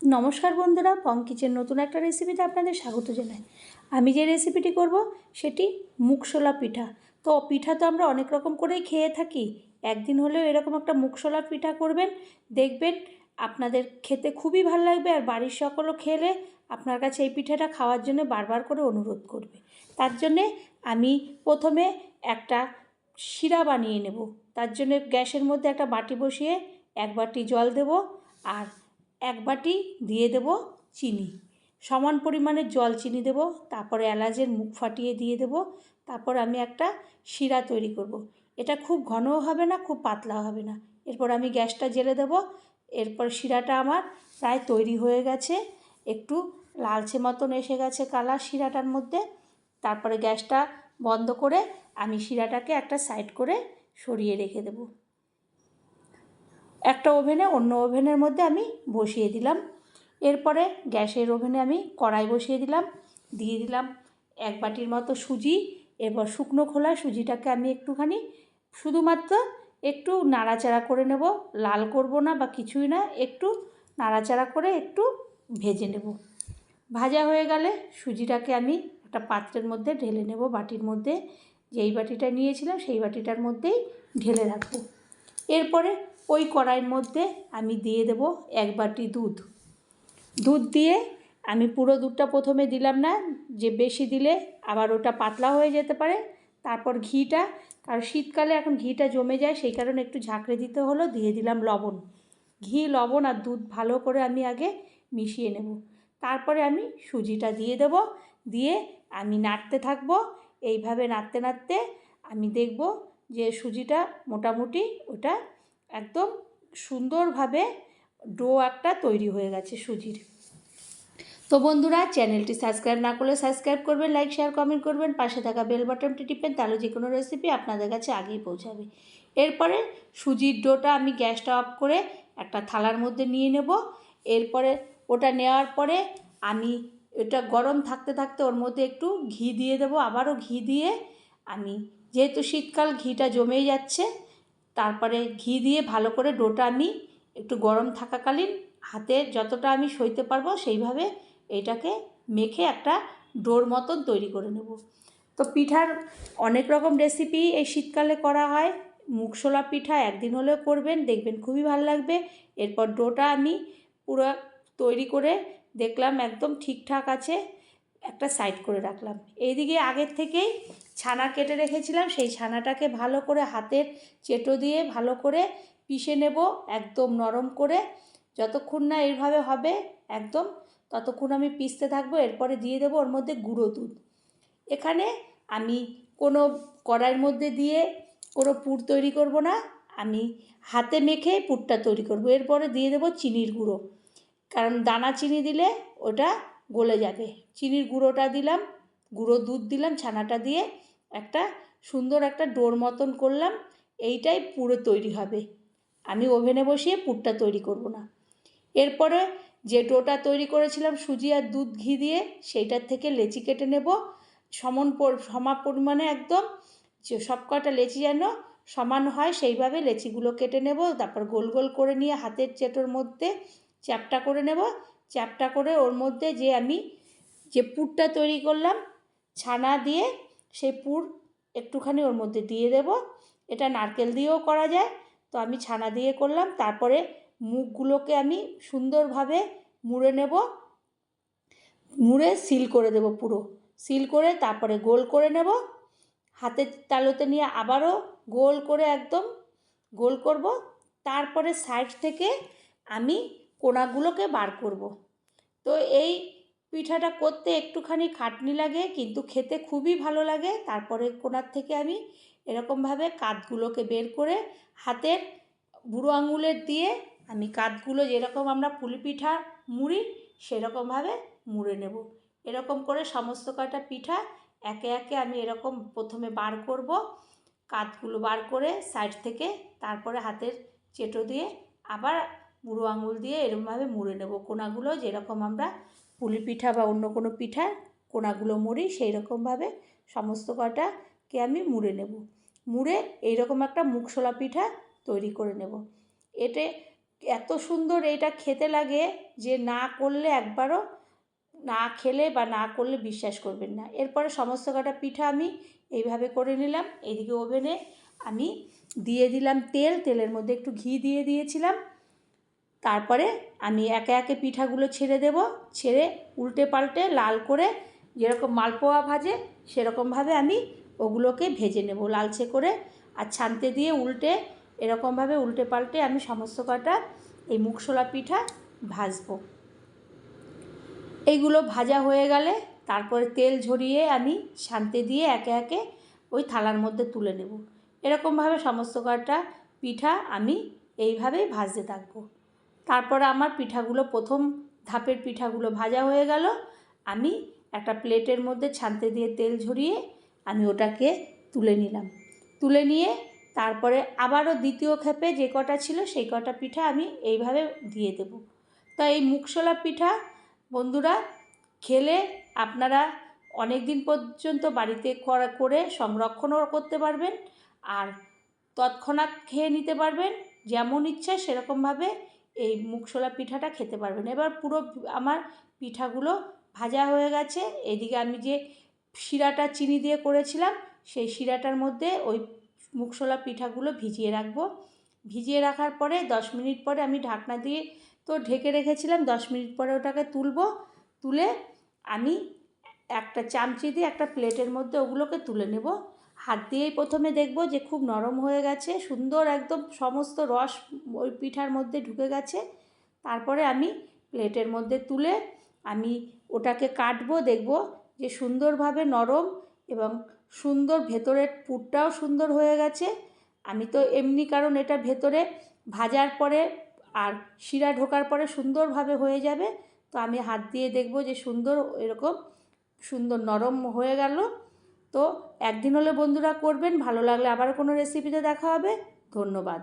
নমস্কার বন্ধুরা, পং কিচেন নতুন একটা রেসিপিতে আপনাদের স্বাগত জানাই। আমি যে রেসিপিটি করব সেটি মুগশোলা পিঠা। তো পিঠা তো আমরা অনেক রকম করেই খেয়ে থাকি, একদিন হলেও এরকম একটা মুগশোলা পিঠা করবেন, দেখবেন আপনাদের খেতে খুবই ভালো লাগবে। আর বাড়ির সকলও খেলে আপনার কাছে এই পিঠাটা খাওয়ার জন্য বারবার করে অনুরোধ করবে। তার জন্যে আমি প্রথমে একটা শিরা বানিয়ে নেব। তার জন্য গ্যাসের মধ্যে একটা বাটি বসিয়ে 1 বাটি জল দেব, আর 1 বাটি দিয়ে দেব চিনি। সমান পরিমাণে জল চিনি দেব, তারপরে এলাচের মুখ ফাটিয়ে দিয়ে দেব। তারপর আমি একটা শিরা তৈরি করব। এটা খুব ঘনও হবে না, খুব পাতলাও হবে না। এরপর আমি গ্যাসটা জ্বেলে দেব। এরপর শিরাটা আমার প্রায় তৈরি হয়ে গেছে, একটু লালচে মতন এসে গেছে কালার শিরাটার মধ্যে। তারপরে গ্যাসটা বন্ধ করে আমি শিরাটাকে একটা সাইড করে সরিয়ে রেখে দেব। একটা ওভেনে অন্য ওভেনের মধ্যে আমি বসিয়ে দিলাম। এরপরে গ্যাসের ওভেনে আমি কড়াই বসিয়ে দিলাম, দিয়ে দিলাম 1 বাটির মতো সুজি। এরপর শুকনো খোলা সুজিটাকে আমি একটুখানি শুধুমাত্র একটু নাড়াচাড়া করে নেব, লাল করব না বা কিছুই না, একটু নাড়াচাড়া করে একটু ভেজে নেব। ভাজা হয়ে গেলে সুজিটাকে আমি একটা পাত্রের মধ্যে ঢেলে নেব, বাটির মধ্যে। যেই বাটিটা নিয়েছিলাম সেই বাটিটার মধ্যেই ঢেলে রাখবো। এরপরে ওই কড়াইয়ের মধ্যে আমি দিয়ে দেব 1 বাটি দুধ দিয়ে আমি পুরো দুধটা প্রথমে দিলাম না, যে বেশি দিলে আবার ওটা পাতলা হয়ে যেতে পারে। তারপর ঘিটা, কারণ শীতকালে এখন ঘিটা জমে যায়, সেই কারণে একটু ঝাঁকড়ে দিতে হলো। দিয়ে দিলাম লবণ। ঘি, লবণ আর দুধ ভালো করে আমি আগে মিশিয়ে নেব। তারপরে আমি সুজিটা দিয়ে দেব, দিয়ে আমি নাড়তে থাকবো। এইভাবে নাড়তে নাড়তে আমি দেখব যে সুজিটা মোটামুটি ওটা একদম সুন্দরভাবে ডো একটা তৈরি হয়ে গেছে সুজির। তো বন্ধুরা, চ্যানেলটি সাবস্ক্রাইব না করলে সাবস্ক্রাইব করবেন, লাইক শেয়ার কমেন্ট করবেন, পাশে থাকা বেল বাটনটি টিপবেন, তাহলে যে কোনো রেসিপি আপনাদের কাছে আগেই পৌঁছাবে। এরপরে সুজির ডোটা আমি গ্যাসটা অফ করে একটা থালার মধ্যে নিয়ে নেব। এরপরে ওটা নেওয়ার পরে আমি এটা গরম থাকতে থাকতে ওর মধ্যে একটু ঘি দিয়ে দেব, আবারও ঘি দিয়ে আমি, যেহেতু শীতকাল ঘিটা জমেই যাচ্ছে, তারপরে ঘি দিয়ে ভালো করে ডোটা আমি একটু গরম থাকাকালীন হাতে যতটা আমি সইতে পারবো সেইভাবে এটাকে মেখে একটা ডোর মতন তৈরি করে নেব। তো পিঠার অনেক রকম রেসিপি এই শীতকালে করা হয়। মুগশোলা পিঠা একদিন হলেও করবেন, দেখবেন খুবই ভালো লাগবে। এরপর ডোটা আমি পুরো তৈরি করে দেখলাম একদম ঠিকঠাক আছে, একটা সাইড করে রাখলাম। এইদিকে আগের থেকেই ছানা কেটে রেখেছিলাম, সেই ছানাটাকে ভালো করে হাতের চেটো দিয়ে ভালো করে পিষে নেব, একদম নরম করে। যতক্ষণ না এইভাবে হবে একদম, ততক্ষণ আমি পিষতে থাকবো। এরপরে দিয়ে দেবো ওর মধ্যে গুঁড়ো দুধ। এখানে আমি কোনো কড়াইয়ের মধ্যে দিয়ে কোনো পুর তৈরি করব না, আমি হাতে মেখে পুরটা তৈরি করব। এরপরে দিয়ে দেবো চিনির গুঁড়ো, কারণ দানা চিনি দিলে ওটা গলে যাবে। চিনির গুঁড়োটা দিলাম, গুঁড়ো দুধ দিলাম, ছানাটা দিয়ে একটা সুন্দর একটা ডোর মতন করলাম। এইটাই পুরো তৈরি হবে। আমি ওভেনে বসিয়ে পুরটা তৈরি করব না। এরপরে যে ডোটা তৈরি করেছিলাম সুজি আর দুধ ঘি দিয়ে, সেইটার থেকে লেচি কেটে নেব সমান পরিমাণে, একদম যে সব কটা লেচি যেন সমান হয় সেইভাবে লেচিগুলো কেটে নেব। তারপর গোল গোল করে নিয়ে হাতের চেটোর মধ্যে চ্যাপটা করে নেব। চ্যাপটা করে ওর মধ্যে যে আমি যে পুরটা তৈরি করলাম ছানা দিয়ে, সেই পুর একটুখানি ওর মধ্যে দিয়ে দেব। এটা নারকেল দিয়েও করা যায়, তো আমি ছানা দিয়ে করলাম। তারপরে মুখগুলোকে আমি সুন্দরভাবে মুড়ে নেব, মুড়ে সিল করে দেব, পুরো সিল করে তারপরে গোল করে নেব। হাতের তালুতে নিয়ে আবারও গোল করে একদম গোল করব। তারপরে সাইড থেকে আমি কোণাগুলোকে বার করব। তো এই পিঠাটা করতে একটুখানি খাটনি লাগে, কিন্তু খেতে খুবই ভালো লাগে। তারপরে কোণার থেকে আমি এরকমভাবে কাতগুলোকে বের করে হাতের বুড়ো আঙুলের দিয়ে আমি কাতগুলো যেরকম আমরা পুলি পিঠা মুড়ি সেরকমভাবে মুড়ে নেব। এরকম করে সমস্ত কটা পিঠা একে একে আমি এরকম প্রথমে বার করব, কাতগুলো বার করে সাইড থেকে, তারপরে হাতের চেটো দিয়ে আবার বুড়ো আঙুল দিয়ে এরকমভাবে মুড়ে নেব কোণাগুলো, যেরকম আমরা পুলি পিঠা বা অন্য কোনো পিঠা কোণাগুলো মুড়ি সেই রকমভাবে সমস্ত কটাকে আমি মুড়ে নেব। মুড়ে এইরকম একটা মুগশোলা পিঠা তৈরি করে নেব। এতে এত সুন্দর এটা খেতে লাগে যে না করলে একবারও, না খেলে বা না করলে বিশ্বাস করবেন না। এরপরে সমস্ত কটা পিঠা আমি এইভাবে করে নিলাম। এদিকে ওভেনে আমি দিয়ে দিলাম তেল, তেলের মধ্যে একটু ঘি দিয়ে দিয়েছিলাম। তারপরে আমি একে একে পিঠাগুলো ছেড়ে দেব, ছেড়ে উল্টে পাল্টে লাল করে যেরকম মালপোয়া ভাজে সেরকমভাবে আমি ওগুলোকে ভেজে নেব লালচে করে। আর ছানতে দিয়ে উল্টে এরকমভাবে উল্টে পাল্টে আমি সমস্ত কটা এই মুগশোলা পিঠা ভাজবো। এইগুলো ভাজা হয়ে গেলে তারপরে তেল ঝরিয়ে আমি ছানতে দিয়ে একে একে ওই থালার মধ্যে তুলে নেব। এরকমভাবে সমস্ত কটা পিঠা আমি এইভাবেই ভাজতে থাকবো। তারপরে আমার পিঠাগুলো প্রথম ধাপের পিঠাগুলো ভাজা হয়ে গেল। আমি একটা প্লেটের মধ্যে ছানতে দিয়ে তেল ঝরিয়ে আমি ওটাকে তুলে নিলাম। তুলে নিয়ে তারপরে আবারও দ্বিতীয় খেপে যে কটা ছিল সেই কটা পিঠা আমি এইভাবে দিয়ে দেব। তো এই মুগশোলা পিঠা বন্ধুরা খেলে আপনারা অনেক দিন পর্যন্ত বাড়িতে করে সংরক্ষণও করতে পারবেন, আর তৎক্ষণাৎ খেয়ে নিতে পারবেন। যেমন ইচ্ছা সেরকমভাবে এই মুগশোলা পিঠাটা খেতে পারবেন। এবার পুরো আমার পিঠাগুলো ভাজা হয়ে গেছে। এদিকে আমি যে শিরাটা চিনি দিয়ে করেছিলাম সেই শিরাটার মধ্যে ওই মুগশোলা পিঠাগুলো ভিজিয়ে রাখবো। ভিজিয়ে রাখার পরে 10 মিনিট পরে আমি ঢাকনা দিয়ে তো ঢেকে রেখেছিলাম। 10 মিনিট পরে ওটাকে তুলে আমি একটা চামচি দিয়ে একটা প্লেটের মধ্যে ওগুলোকে তুলে নেব। হাত দিয়েই প্রথমে দেখব যে খুব নরম হয়ে গেছে, সুন্দর একদম সমস্ত রস ওই পিঠার মধ্যে ঢুকে গেছে। তারপরে আমি প্লেটের মধ্যে তুলে আমি ওটাকে কাটবো, দেখব যে সুন্দরভাবে নরম এবং সুন্দর ভেতরের পুরটাও সুন্দর হয়ে গেছে। আমি তো এমনি, কারণ এটা ভেতরে ভাজার পরে আর শিরা ঢোকার পরে সুন্দরভাবে হয়ে যাবে। তো আমি হাত দিয়ে দেখব যে সুন্দর এরকম সুন্দর নরম হয়ে গেল। তো একদিন হলে বন্ধুরা করবেন, ভালো লাগলে আবার কোনো রেসিপিতে দেখা হবে। ধন্যবাদ।